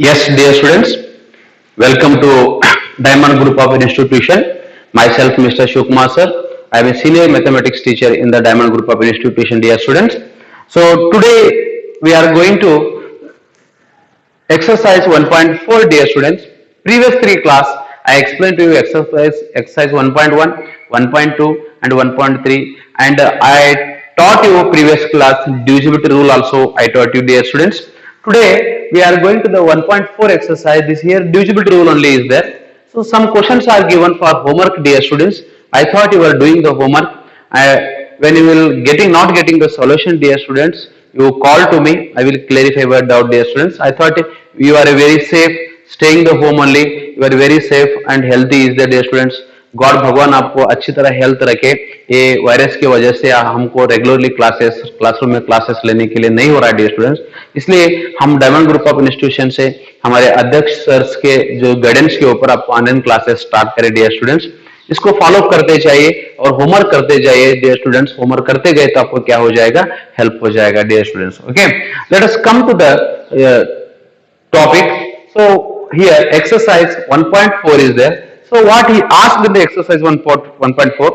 Yes, dear students, welcome to Diamond Group of Institution. Myself, Mr. Shukma sir. I am a senior mathematics teacher in the Diamond Group of Institution, dear students. So today we are going to exercise 1.4, dear students. Previous three class I explained to you exercise 1.1, 1.2 and 1.3, and I taught you previous class divisibility rule also I taught you, dear students. Today we are going to the 1.4 exercise. This here divisibility rule only is there. So some questions are given for homework, dear students. I thought you were doing the homework. When you will not getting the solution, dear students, you call to me. I will clarify your doubt, dear students. I thought you are very safe, staying the home only. You are very safe and healthy is the, dear students. God भगवान आपको अच्छी तरह health रखे. ये virus की वजह से हमको रेगुलरली क्लासरूम में क्लासेस लेने के लिए नहीं हो रहा है, डियर स्टूडेंट्स. इसलिए हम डायमंड ग्रुप ऑफ इंस्टीट्यूशन से हमारे अध्यक्ष सर्स के जो गाइडेंस के ऊपर आपको ऑनलाइन क्लासेस स्टार्ट करें, डियर स्टूडेंट्स. इसको फॉलो करते जाइए और होमवर्क करते जाइए, डियर स्टूडेंट्स. होमवर्क करते गए तो आपको क्या हो जाएगा, हेल्प हो जाएगा, dear students. Okay, let us come to the topic. So here exercise 1.4 is there. So what he asked in the exercise 1.4,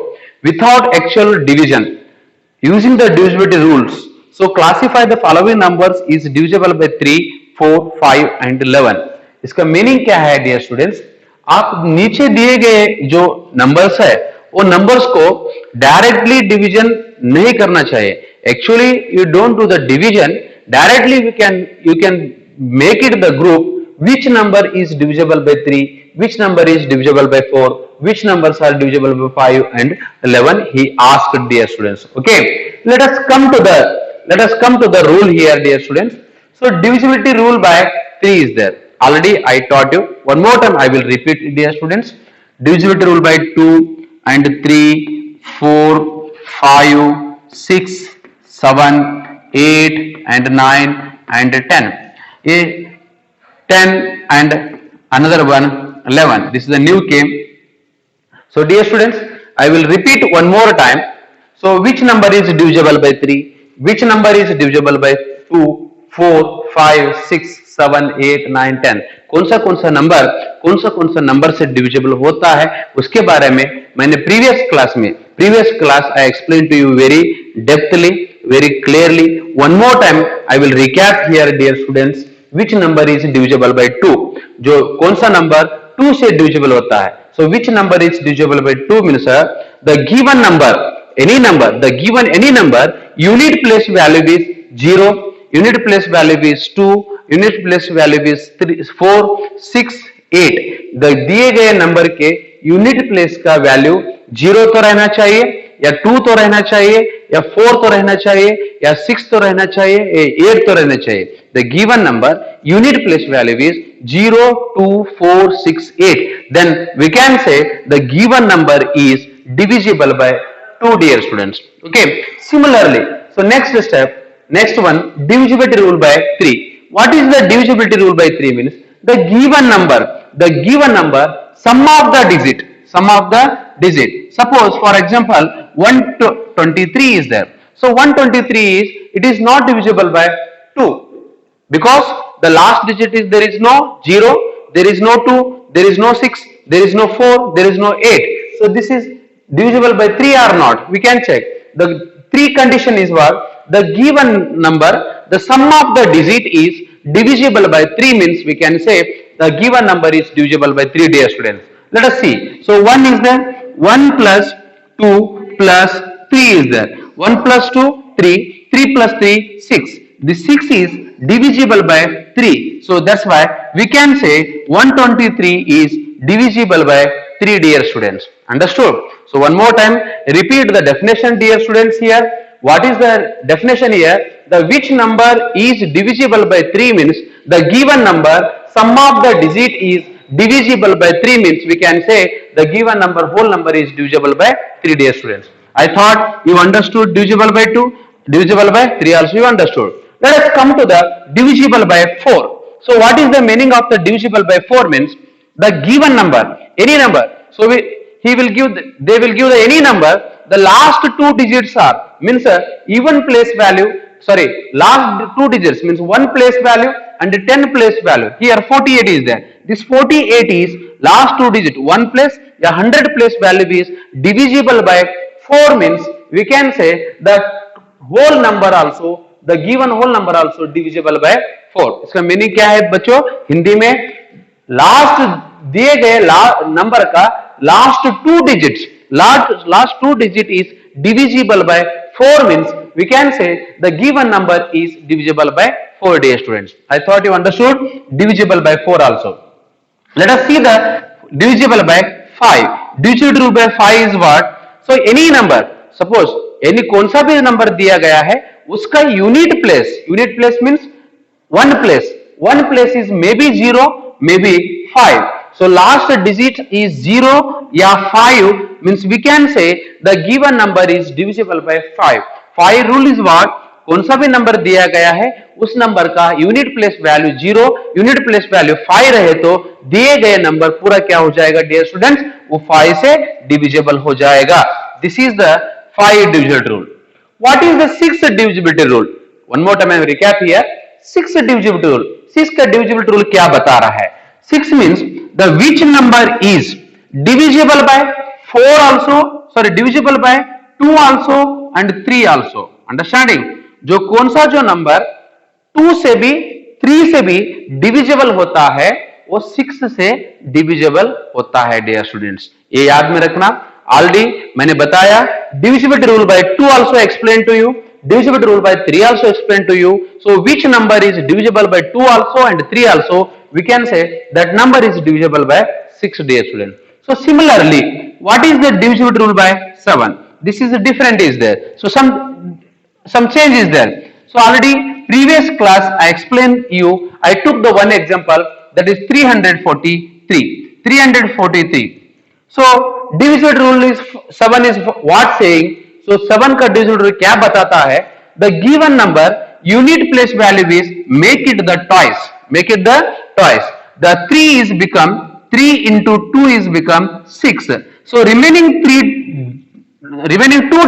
without actual division, using the divisibility rules, so classify the following numbers is divisible by 3, 4, 5 and 11. इसका meaning क्या है, dear students? आप नीचे दिए गए जो numbers है वो नंबर्स को डायरेक्टली डिवीजन नहीं करना चाहिए. Actually you don't do the division directly. you can make it the group which number is divisible by 3, which number is divisible by 4, which numbers are divisible by 5 and 11, he asked, dear students. Okay, let us come to the rule here, dear students. So divisibility rule by 3 is there. Already I taught you. One more time I will repeat it, dear students. Divisibility rule by 2 and 3, 4, 5, 6, 7, 8 and 9 and 10. 10 and another one 11. This is the new came. So dear students, I will repeat one more time. So which number is divisible by 3, which number is divisible by 2, 4, 5, 6, 7, 8, 9, 10. कौन सा number से divisible होता है उसके बारे में मैंने previous class I explain to you very depthly, very clearly. One more time I will recap here, dear students. Which number is divisible by 2? जो कौन सा नंबर 2 से डिविजिबल होता है. So which number is divisible by 2 means the given number, any number, unit place value is 0, unit place value is 2, unit place value is 3, 4, 6, 8. the दिए गए number के unit place का वैल्यू 0 तो रहना चाहिए, या 2 तो रहना चाहिए, या 4 तो रहना चाहिए, या 6 तो रहना चाहिए, या 8 तो रहना चाहिए. The given number unit place value is 0, 2, 4, 6, 8. Then we can say the given number is divisible by 2, dear students. Okay. Similarly, so next one, divisibility rule by 3. What is the divisibility rule by 3 means? The given number, sum of the digit. Suppose for example 123 is there. So 123 it is not divisible by 2 because the last digit is, there is no 0, there is no 2, there is no 6, there is no 4, there is no 8. So this is divisible by 3 or not, we can check. The 3 condition is what? The given number, the sum of the digit is divisible by 3 means we can say the given number is divisible by 3, dear students. Let us see. So 1 is there, 1 plus 2 plus 3 is there. 1 plus 2, 3, 3 plus 3, 6. This 6 is divisible by 3. So that's why we can say 123 is divisible by 3, dear students. Understood? So one more time, repeat the definition, dear students here. What is the definition here? The which number is divisible by 3 means the given number, sum of the digit is divisible by 3 means we can say the given number, whole number is divisible by 3, dear students. I thought you understood divisible by 2, divisible by 3 also you understood. Let us come to the divisible by 4. So what is the meaning of the divisible by 4 means the given number, any number. So they will give the any number, the last 2 digits are means even place value sorry, last two digits means one place value and 10 place value. Here 48 is there. This 48 is last two digit, one place, the 100 place value is divisible by 4 means we can say that whole number also, the given whole number also divisible by 4. इसका meaning क्या है बच्चों हिंदी में? Last दिए गए number का last two digits, last two digit is divisible by 4 means we can say the given number is divisible by 4, dear students. I thought you understood divisible by 4 also. Let us see the divisible by 5. Divisible rule by 5 is what? So any number, suppose any कौन सा भी number दिया गया है उसका unit place means one place is maybe 0, maybe 5. So last digit is 0 या 5 means we can say the given number is divisible by 5. 5 rule is what? कौन सा भी नंबर दिया गया है उस नंबर का unit place value 0, unit place value 5 रहे तो दिए गए नंबर पूरा क्या हो जाएगा डियर स्टूडेंट्स? वो 5 से डिविजिबल हो जाएगा. This is the 5 divisible rule. What is the 6 divisibility rule? One more time I recap here. 6 divisibility rule. 6 का डिविजिबिलिटी रूल क्या बता रहा है? 6 means the which number is divisible by 4 also, sorry, divisible by 2 also and 3 also. Understanding? जो कौन सा जो number 2 से भी 3 से भी डिविजिबल होता है वो 6 से डिविजिबल होता है डियर स्टूडेंट्स. ये याद में रखना. ऑलरेडी मैंने बताया divisibility rule by 2 also explained to you, divisibility rule by 3 also explained to you. So which number is divisible by 2 also and 3 also, we can say that number is divisible by 6, dear student. So similarly, what is the divisibility rule by 7? This is different is there. So some change is there. So already previous class I explained you, I took the one example that is 343. 343. So divisibility rule is 7 is what saying? So 7 का divisibility rule क्या बताता है? The given number unit place value is make it the twice. Make it the twice. The 3 is become 3 into 2 is become 6. So remaining 2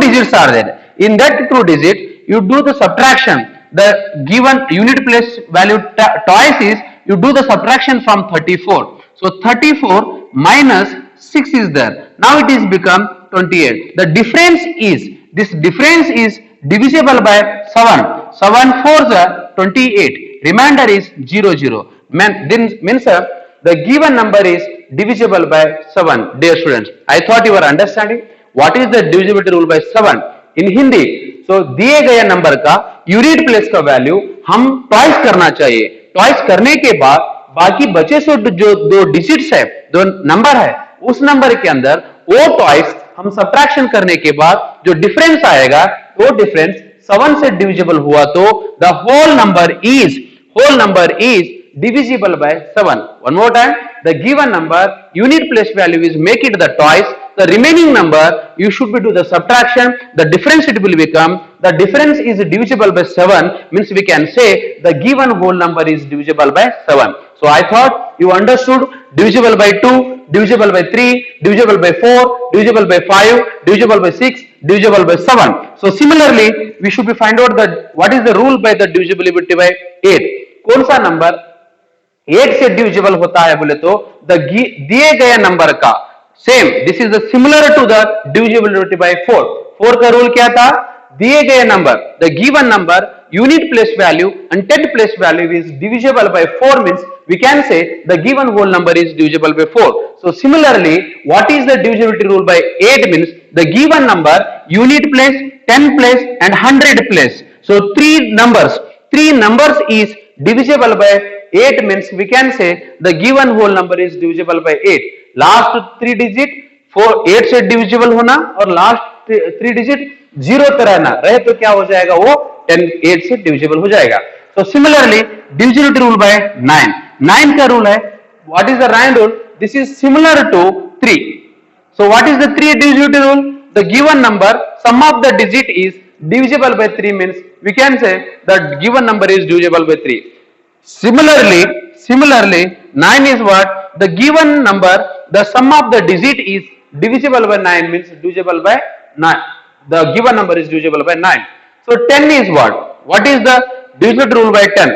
digits are there. In that 2 digit you do the subtraction. The given unit place value twice is you do the subtraction from 34. So 34 minus 6 is there. Now it is become 28. The difference is, this difference is divisible by 7. 7 4s are 28. Remainder is 0 0. Then means the given number is divisible by 7, dear students. I thought you were understanding what is the divisibility rule by 7 in Hindi. So दिए गए number का unit place का value हम twice करना चाहिए. Twice करने के बाद बाकी बचे से जो 2 डिजिट्स है, 2 नंबर है, उस नंबर के अंदर वो ट्वाइस हम सब्ट्रैक्शन करने के बाद जो डिफरेंस आएगा वो डिफरेंस 7 से डिविजिबल हुआ तो the whole number is divisible by 7. One more time, the given number unit place value is make it the twice. The remaining number you should be do the subtraction. The difference it will become, the difference is divisible by 7 means we can say the given whole number is divisible by 7. So I thought you understood divisible by 2, divisible by 3, divisible by 4, divisible by 5, divisible by 6, divisible by 7. So similarly we should be find out that what is the rule by the divisibility by 8. कौन सा number 8 से divisible होता है बोले तो दिए गए number का same, this is similar to the divisibility by 4. 4 का रूल क्या था? दिए गए number, the given number unit place value and 10 place value is divisible by 4 means we can say the given whole number is divisible by 4. So similarly, what is the divisibility rule by 8 means the given number unit place, 10 place and 100 place. So three numbers is divisible by 8 means we can say the given whole number is divisible by 8. Last 3 digit 8 से divisible होना और last 3 digit 0 पे रहना रहे तो क्या हो जाएगा? वो 8 से divisible हो जाएगा. So similarly divisibility rule by 9. 9 का rule है, what is the 9 rule? This is similar to 3. So what is the 3 divisibility rule? The given number sum of the digit is divisible by 3 means we can say that given number is divisible by 3. Similarly 9 is what? The given number the sum of the digit is divisible by 9 means divisible by 9. The given number is divisible by 9. So 10 is what? What is the divisibility rule by 10?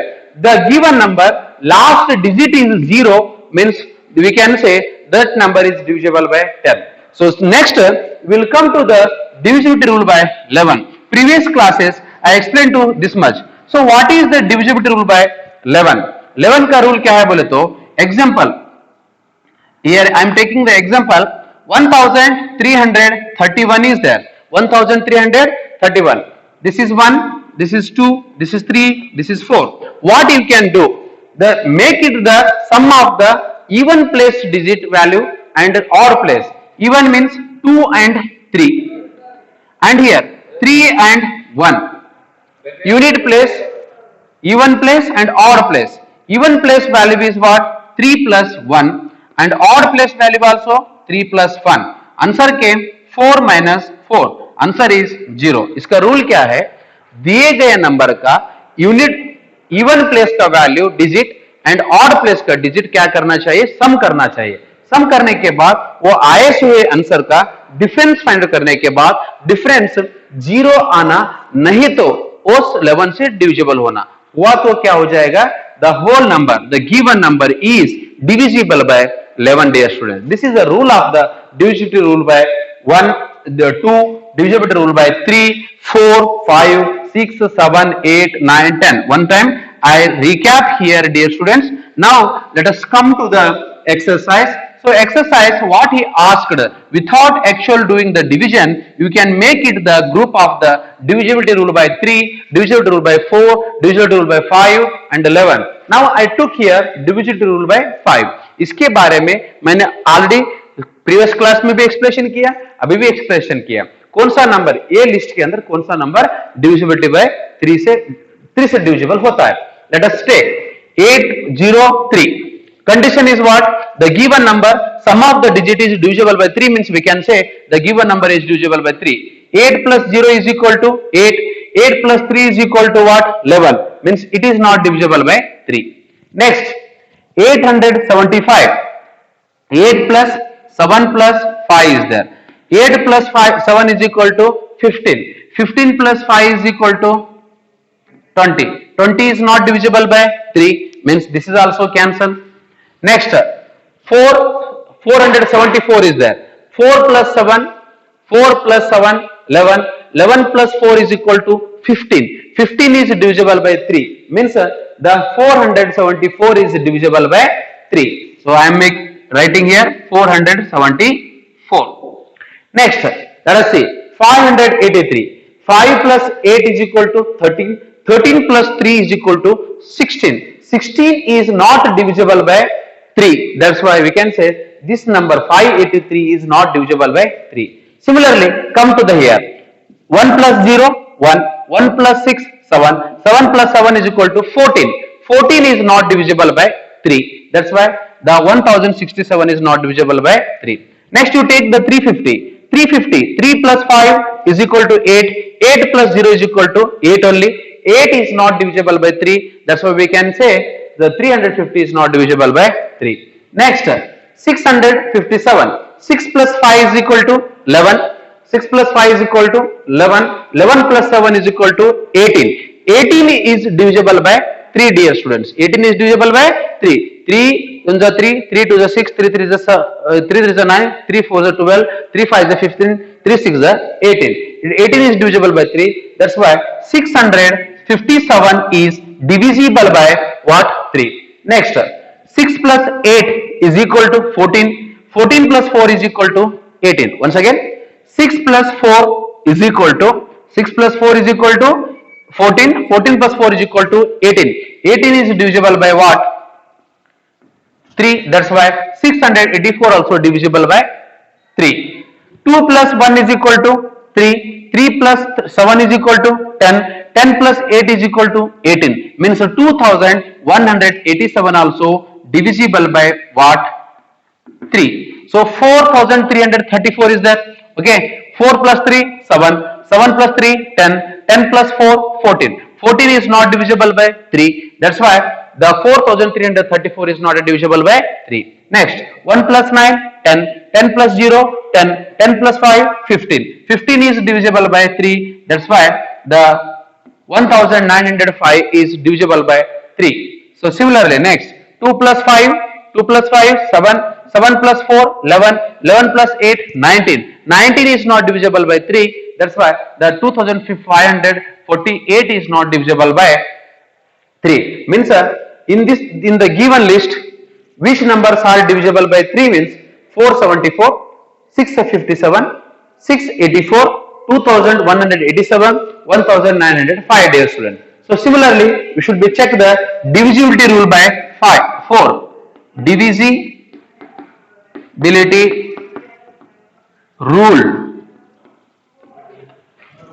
The given number last digit is 0 means we can say that number is divisible by 10. So next we will come to the divisibility rule by 11. Previous classes I explained to this much. So what is the divisibility rule by 11? 11 का rule क्या है बोले तो example, here I am taking the example 1331 is there. 1331. This is 1, this is 2, this is 3, this is 4. What you can do? Make it the sum of the even place digit value and odd place. Even means 2 and 3. And here 3 and 1. Unit place, even place and odd place. Even place value is what? 3 plus 1 and odd place value also 3 plus 1. Answer came 4 minus 4. Answer is 0. इसका rule क्या है? दिए गए number का unit even place का value digit and odd place का digit क्या करना चाहिए? सम करना चाहिए. सम करने के बाद वो आए हुए आंसर का डिफरेंस फाइंड करने के बाद डिफरेंस 0 आना, नहीं तो उस 11 से डिविजिबल होना. हुआ तो क्या हो जाएगा? The whole number, the given number is divisible by 11, dear students. This is the rule of the divisibility rule by 1, the 2, divisibility rule by 3, 4, 5, 6, 7, 8, 9, 10. One time I recap here, dear students. Now let us come to the exercise. So exercise, what he asked, without actual doing the division, you can make it the group of the divisibility rule by 3, divisibility rule by 4, divisibility rule by 5 and 11. Now I took here divisibility rule by 5. इसके बारे में मैंने already previous class में भी explanation किया, अभी भी explanation किया. कौन सा नंबर ये लिस्ट के अंदर कौन सा नंबर डिविजिबिलिटी बाय 3 से डिविजिबल होता है? Let us take 803. Condition is what? The given number, sum of the digit is divisible by 3 means we can say the given number is divisible by 3. 8 plus 0 is equal to 8. 8 plus 3 is equal to what? 11. Means it is not divisible by 3. Next, 875. 8 plus 7 plus 5 is there. 8 plus 7 is equal to 15. 15 plus 5 is equal to 20. 20 is not divisible by 3 means this is also cancelled. Next, 474 is there. 4 plus 7, 4 plus 7, 11. 11 plus 4 is equal to 15. 15 is divisible by 3. Means the 474 is divisible by 3. So I am writing here 474. Next, let us see 583. 5 plus 8 is equal to 13. 13 plus 3 is equal to 16. 16 is not divisible by 3. That's why we can say this number 583 is not divisible by 3. Similarly, come to the here. 1 plus 0, 1. 1 plus 6, 7. 7 plus 7 is equal to 14. 14 is not divisible by 3. That's why the 1067 is not divisible by 3. Next you take the 350. 350. 3 plus 5 is equal to 8. 8 plus 0 is equal to 8 only. 8 is not divisible by 3. That's why we can say the 350 is not divisible by 3. Next, 657. 6 plus 5 is equal to 11. 6 plus 5 is equal to 11. 11 plus 7 is equal to 18. 18 is divisible by 3, dear students. 18 is divisible by 3. 3 1 is 3, 3 2 is 6, 3 3 is 9, 3 4 is 12, 3 5 is 15, 3 6 is 18. 18 is divisible by 3. That's why 657 is divisible by what? 3. Next, 6 plus 8 is equal to 14. 14 plus 4 is equal to 18. Once again, 6 plus 4 is equal to 14. 14 plus 4 is equal to 18. 18 is divisible by what? 3. That's why 684 also divisible by 3. 2 plus 1 is equal to 3. 3 plus 7 is equal to 10. 10 plus 8 is equal to 18. Means 2187 also divisible by what? 3. So 4334 is there. Okay. 4 plus 3, 7. 7 plus 3, 10. 10 plus 4, 14. 14 is not divisible by 3. That's why the 4334 is not divisible by 3. Next, 1 plus 9, 10. 10 plus 0, 10. 10 plus 5, 15. 15 is divisible by 3. That's why the 1905 is divisible by 3. So similarly, next 2 plus 5, 2 plus 5, 7, 7 plus 4, 11, 11 plus 8, 19. 19 is not divisible by 3. That's why the 2548 is not divisible by 3. Means in the given list, which numbers are divisible by 3 means 474, 657, 684, 2187, 1905, dear student. So similarly, we should be check the divisibility rule by 4. Divisibility rule.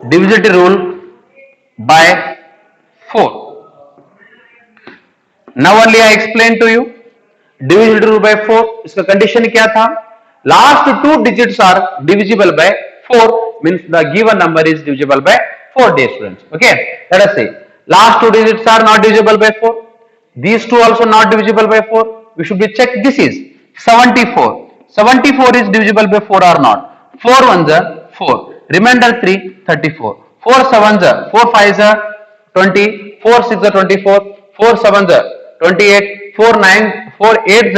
Divisibility rule by 4. Now only I explain to you divisibility rule by 4. इसका condition क्या था? Last two digits are divisible by 4 means the given number is divisible by 4, dear students. Okay, let us see. Last two digits are not divisible by 4. These two also not divisible by 4. We should be check. This is 74. 74 is divisible by 4 or not? 4 ones are 4. Remainder 3, 34. 4 sevens are 4 fives are 20. 4 six are 24. 4 sevens are 28, 4 9, 4 8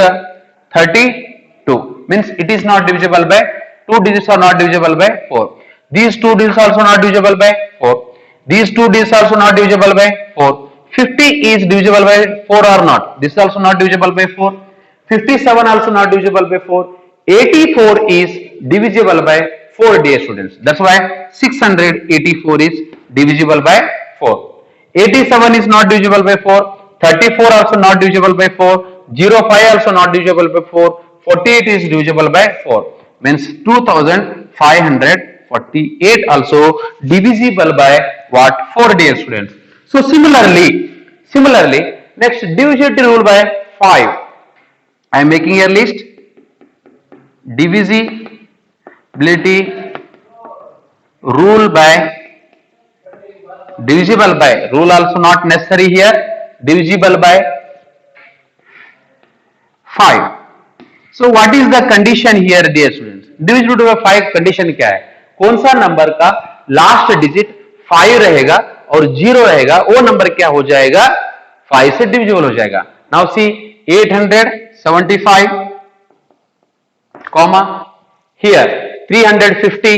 32. Means it is not divisible by 2 digits are not divisible by 4. These two digits also not divisible by 4. These two digits also not divisible by 4. 50 is divisible by 4 or not? This is also not divisible by 4. 57 also not divisible by 4. 84 is divisible by 4, dear students. That's why 684 is divisible by 4. 87 is not divisible by 4. 34 also not divisible by 4. 05 also not divisible by 4. 48 is divisible by 4. Means 2548 also divisible by what? 4, dear students. So similarly, next divisibility rule by 5. I am making a list. Divisibility rule by, divisible by, rule also not necessary here, divisible by 5. So what is the condition here, dear students? Divisibility by 5 condition क्या है? कौन सा number का last digit 5 रहेगा और 0 रहेगा, वो number क्या हो जाएगा? 5 से डिविजिबल हो जाएगा. Now see 875 comma here 350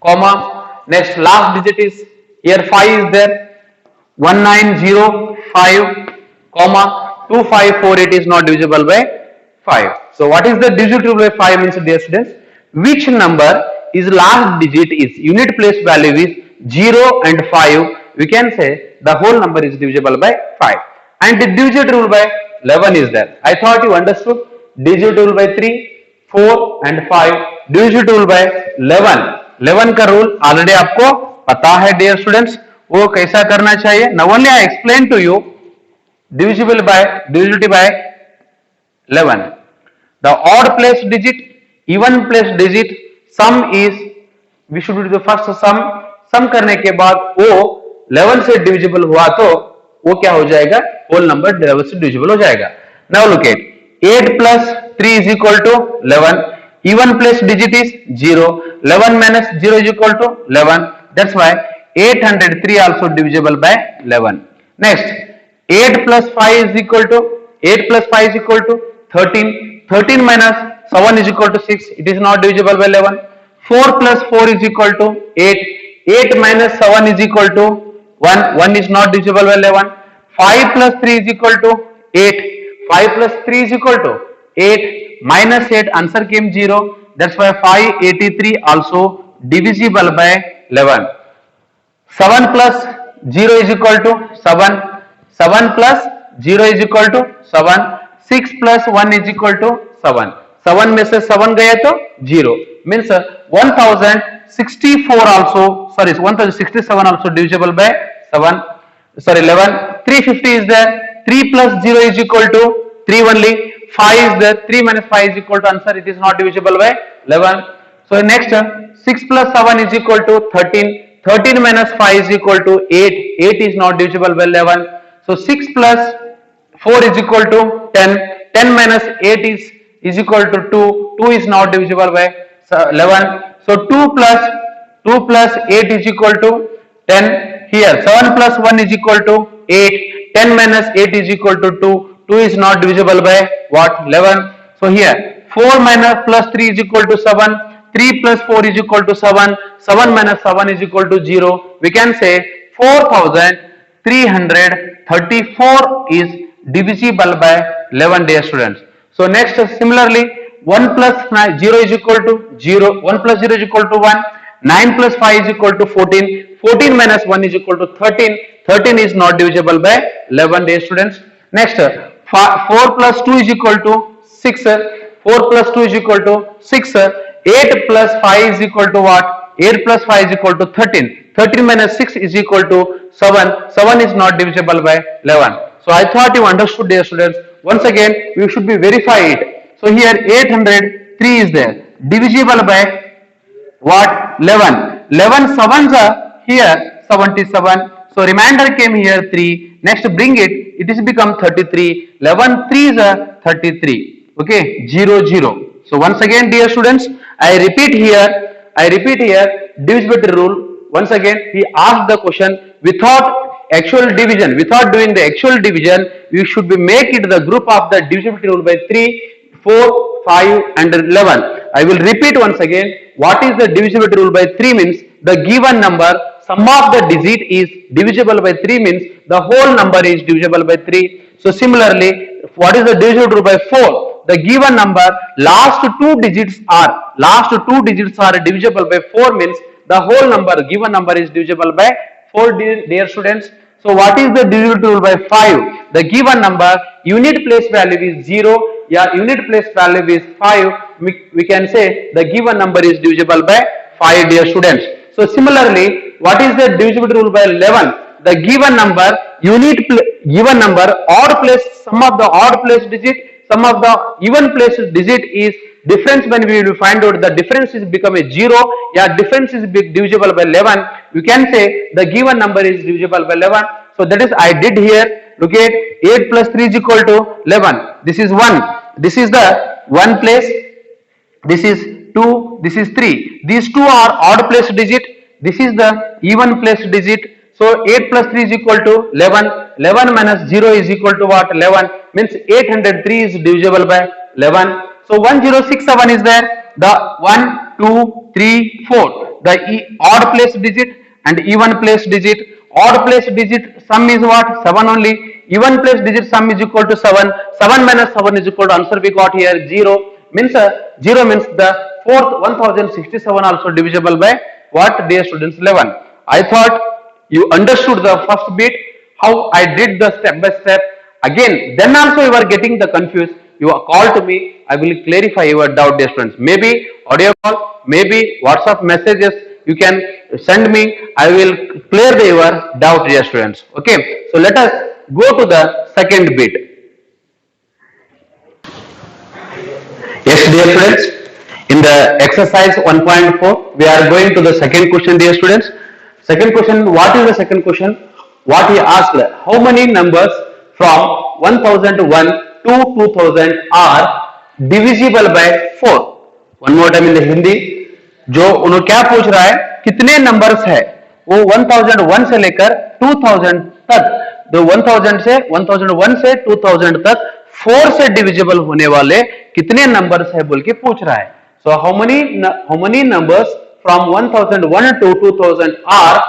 comma next last digit is here 5 is there 1905 comma 2548 is not divisible by 5. So what is the divisibility rule by 5 means, dear students? Which number is last digit is unit place value is 0 and 5, we can say the whole number is divisible by 5. And the divisibility rule by 11 is there. I thought you understood. Divisibility rule by 3, 4 and 5. Divisibility rule by 11. 11 का rule already आपको पता है, dear students. वो कैसा करना चाहिए? Now only I explain to you divisibility by 11. The odd place digit, even place digit, sum is, we should do the first sum करने के बाद वो 11 से डिविजिबल हुआ तो वो क्या हो जाएगा? होल नंबर 11 से डिविजिबल हो जाएगा. Now look at 8 plus 3 is equal to 11. Even place digit is 0. 11 minus 0 is equal to 11. That's why 803 also divisible by 11. Next 8 plus 5 is equal to 13. 13 minus 7 is equal to 6. It is not divisible by 11. 4 plus 4 is equal to 8. 8 minus 7 is equal to 1. 1 is not divisible by 11. 5 plus 3 is equal to 8. 5 plus 3 is equal to 8. Minus 8, answer came 0. That's why 583 also divisible by 11. 7 plus 0 is equal to 7. 7 plus 0 is equal to 7. 6 plus 1 is equal to 7. 7 में से 7 गया तो 0. Means 1064 also, sorry, 1067 also divisible by 7. Sorry, 11. 350 is there. 3 plus 0 is equal to 3 only. 5 is there. 3 minus 5 is equal to answer. It is not divisible by 11. So next 6 plus 7 is equal to 13. 13 minus 5 is equal to 8. 8 is not divisible by 11. So 6 plus 4 is equal to 10. 10 minus 8 is equal to 2. 2 is not divisible by 11. So 2 plus 2 plus 8 is equal to 10. Here 7 plus 1 is equal to 8. 10 minus 8 is equal to 2. 2 is not divisible by what? 11. So here 4 minus plus 3 is equal to 7. 3 plus 4 is equal to 7. 7 minus 7 is equal to 0. We can say 4334 is divisible by 11, dear students. So next, similarly, 1 plus 0 is equal to 0. 1 plus 0 is equal to 1. 9 plus 5 is equal to 14. 14 minus 1 is equal to 13. 13 is not divisible by 11, dear students. Next, 4 plus 2 is equal to 6. 4 plus 2 is equal to 6. 8 plus 5 is equal to what? 8 plus 5 is equal to 13. 13 minus 6 is equal to 7. 7 is not divisible by 11. So I thought you understood, dear students. Once again, we should be verified. So here 803 is there. Divisible by what? 11. 11 sevens are here 77. So remainder came here 3. Next bring it. It is become 33. 11 3s are 33. Okay, 0 0. So once again, dear students, I repeat here divisibility rule. Once again, he asked the question without actual division, without doing the actual division, we should be make it the group of the divisibility rule by 3, 4, 5 and 11. I will repeat once again. What is the divisibility rule by 3 means the given number sum of the digit is divisible by 3 means the whole number is divisible by 3. So similarly, what is the divisibility rule by 4? The given number last two digits are divisible by 4 means the whole number given number is divisible by 4, dear students. So what is the divisibility rule by 5? The given number unit place value is 0. Yeah, unit place value is 5. We can say the given number is divisible by 5, dear students. So similarly, what is the divisibility rule by 11? The given number given number odd place sum of the odd place digit, sum of the even place digit is difference. When we will find out the difference is become a 0. Yeah, difference is divisible by 11. You can say the given number is divisible by 11. So that is I did here. Look at 8 plus 3 is equal to 11. This is 1. This is the 1 place. This is 2. This is 3. These two are odd place digit. This is the even place digit. So 8 plus 3 is equal to 11. 11 minus 0 is equal to what? 11. Means 803 is divisible by 11. So 1067 is there. The 1, 2, 3, 4. The odd place digit and even place digit. Odd place digit sum is what? 7 only. Even place digit sum is equal to 7. 7 minus 7 is equal to answer we got here 0. Means 0 means the fourth 1067 also divisible by what, dear students? 11. I thought you understood the first bit, how I did the step by step. Again, then also you are getting the confused. You are called to me. I will clarify your doubt, dear students. Maybe audio call, maybe WhatsApp messages. You can send me. I will clear your doubt, dear students. Okay. So let us go to the second bit. Yes, dear students. In the exercise 1.4, we are going to the second question, dear students. Second question, what is the second question? What he asked, how many numbers from 1001 to 2000 are divisible by 4? One more time in the Hindi. जो उन्होंने क्या पूछ रहा है, कितने numbers है वो 1001 से लेकर 2000 तक, तो 1001 से 2000 तक 4 से डिविजिबल होने वाले कितने नंबर्स है बोल के पूछ रहा है. So how many numbers from 1001 to 2000 are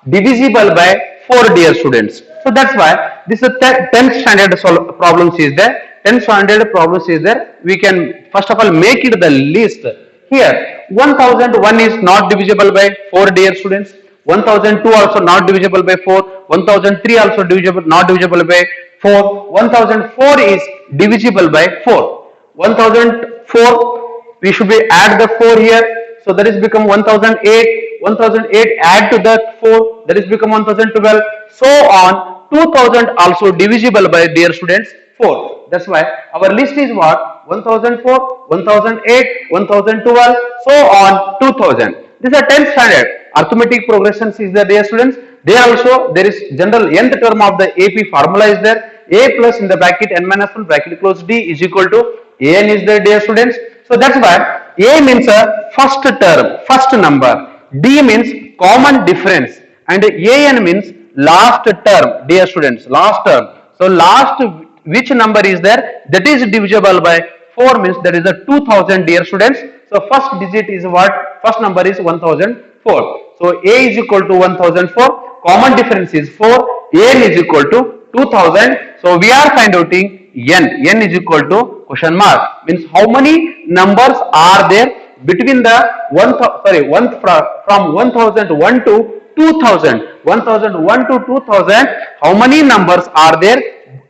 divisible by 4, dear students? So that's why this is 10th standard problems is there. 10th standard problems is there. We can first of all make it the list. Here 1001 is not divisible by 4, dear students. 1002 also not divisible by 4. 1003 also not divisible by 4. 1004 is divisible by 4. 1004 we should be add the 4 here. So that is become 1008. 1008 add to that 4. That is become 1012. So on. 2000 also divisible by, dear students, 4. That's why our list is what? 1004, 1008, 1012, so on 2000. These are 10th standard. Arithmetic progressions is there, dear students. There also there is general nth term of the AP formula is there. A plus in the bracket n minus 1 bracket close D is equal to an is there, dear students. So that's why A means a first term, first number. D means common difference and AN means last term, dear students, last term. So last which number is there that is divisible by 4 means that is the 2000, dear students. So first digit is what? First number is 1004. So A is equal to 1004, common difference is 4, N is equal to 2000. So we are finding out N is equal to question mark, means how many numbers are there between the from 1001 to 2000, 1001 to 2000, how many numbers are there?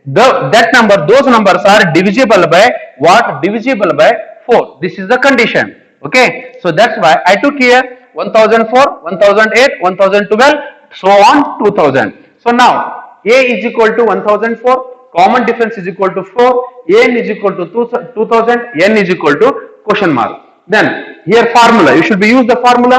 Those numbers are divisible by what? Divisible by 4. This is the condition. Okay, so that's why I took here 1004, 1008, 1012, so on 2000. So now A is equal to 1004, common difference is equal to 4, N is equal to 2000, N is equal to question mark. Then here formula, you should be use the formula.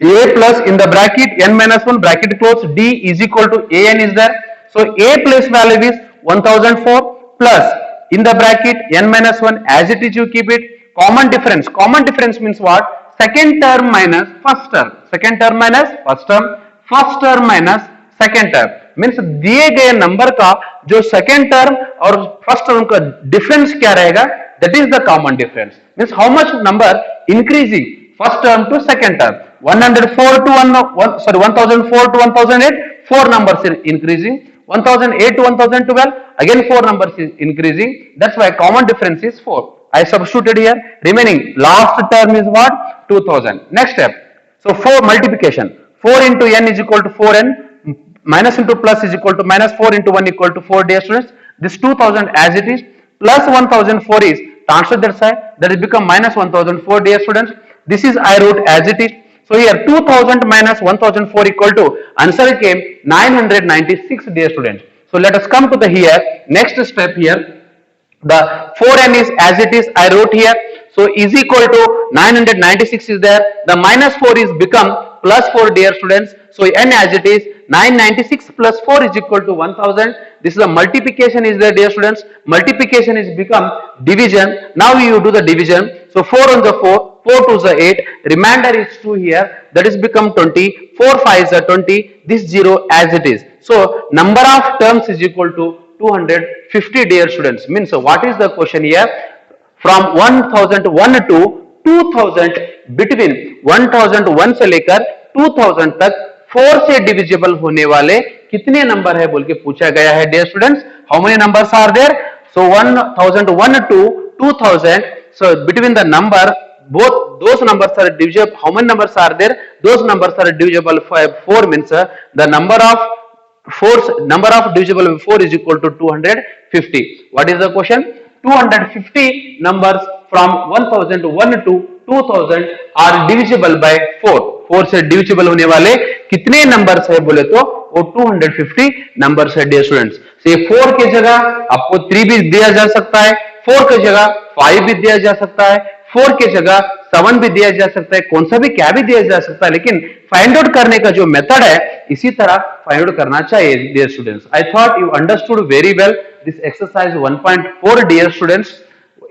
A plus in the bracket n minus 1 bracket close, D is equal to An is there. So A place value is 1004 plus in the bracket n minus 1 as it is you keep it. Common difference means what? Second term minus first term, second term minus first term, first term minus second term, means दिए गए number का जो second term और first term का difference क्या रहेगा, that is the common difference, means how much number increasing first term to second term. 1004 to 1008, 4 numbers is increasing. 1008 to 1012, again 4 numbers is increasing. That's why common difference is 4. I substituted here. Remaining last term is what? 2000. Next step. So 4 multiplication. 4 into n is equal to 4n. Minus into plus is equal to minus 4 into 1 equal to 4, dear students. This 2000 as it is plus 1004 is transfer that side, that is become minus 1004, dear students. This is I wrote as it is. So here 2000 minus 1004 equal to answer came 996, dear students. So let us come to the here next step here. The 4n is as it is I wrote here. So is equal to 996 is there. The minus 4 is become plus 4, dear students. So n as it is 996 plus 4 is equal to 1000. This is a multiplication is there, dear students. Multiplication is become division. Now you do the division. So 4 on the 4, 4 to the 8, remainder is 2 here, that is become 20, 4 5 is 20, this 0 as it is. So number of terms is equal to 250, dear students. Means so what is the question here? From 1001 to 2000, between 1001 से लेकर 2000 तक 4 से divisible होने वाले कितने number है बोल के पूछा गया है, dear students. How many numbers are there? So 1001 to 2000. So between the number, both those numbers are divisible. How many numbers are there? Those numbers are divisible by 4 means the number of divisible by 4 is equal to 250. What is the question? 250 numbers from 1001 to 2000 are divisible by 4. 4 से divisible होने वाले कितने numbers है बोले तो वो 250 numbers है, dear students. से 4 के जगह आपको 3 भी दिया जा सकता है, 4 के जगह 5 भी दिया जा सकता है, 4 के जगह 7 भी दिया जा सकता है, कौन सा भी क्या भी दिया जा सकता है, लेकिन फाइंड आउट करने का जो मेथड है इसी तरह फाइंड आउट करना चाहिए, dear students. I thought you understood very well this exercise 1.4, dear students.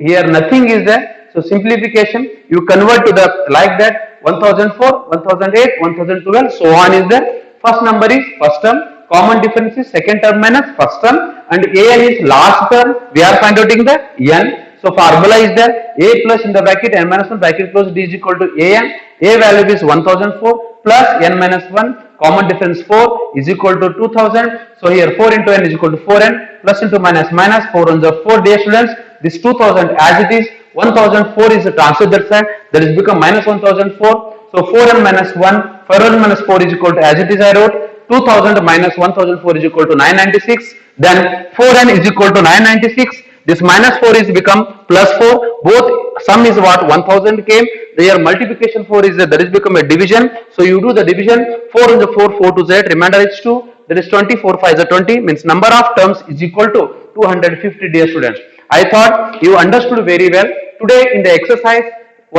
Here nothing is there. So simplification, you convert to the like that 1004, 1008, 1012, so on is there. First number is first term, common difference is second term minus first term, and an is last term. We are finding the n. So formula is there. A plus in the bracket n minus 1 bracket close, d is equal to an. A value is 1004 plus n minus 1, common difference 4 is equal to 2000. So here 4 into n is equal to 4n, plus into minus minus 4 on the 4, dear students. This 2000 as it is. 1004 is a transfer that side, that is become minus 1004. So 4n minus 1, 4n minus 4 is equal to as it is I wrote. 2000 minus 1004 is equal to 996. Then 4n is equal to 996. This minus 4 is become plus 4. Both sum is what? 1000 came. Here multiplication 4 is that is become a division. So you do the division. 4 on the 4, 4 to z, remainder is 2. That is 24 5 is 20. Means number of terms is equal to 250, dear students. I thought you understood very well. Today in the exercise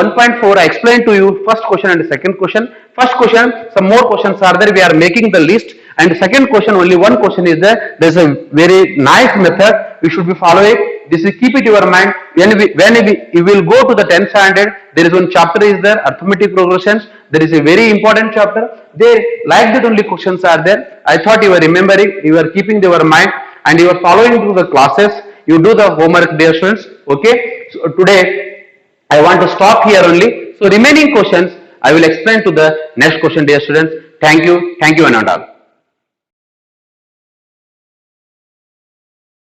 1.4 I explained to you first question and the second question. First question, some more questions are there, we are making the list, and second question only one question is there. There is a very nice method we should be following. This is keep it your mind. You will go to the 10th standard, there is one chapter is there, arithmetic progressions. There is a very important chapter. There, like that only questions are there. I thought you were remembering, you are keeping your mind, and you are following through the classes. You do the homework, dear students. Okay. So today I want to stop here only. So remaining questions I will explain to the next question, dear students. Thank you and all.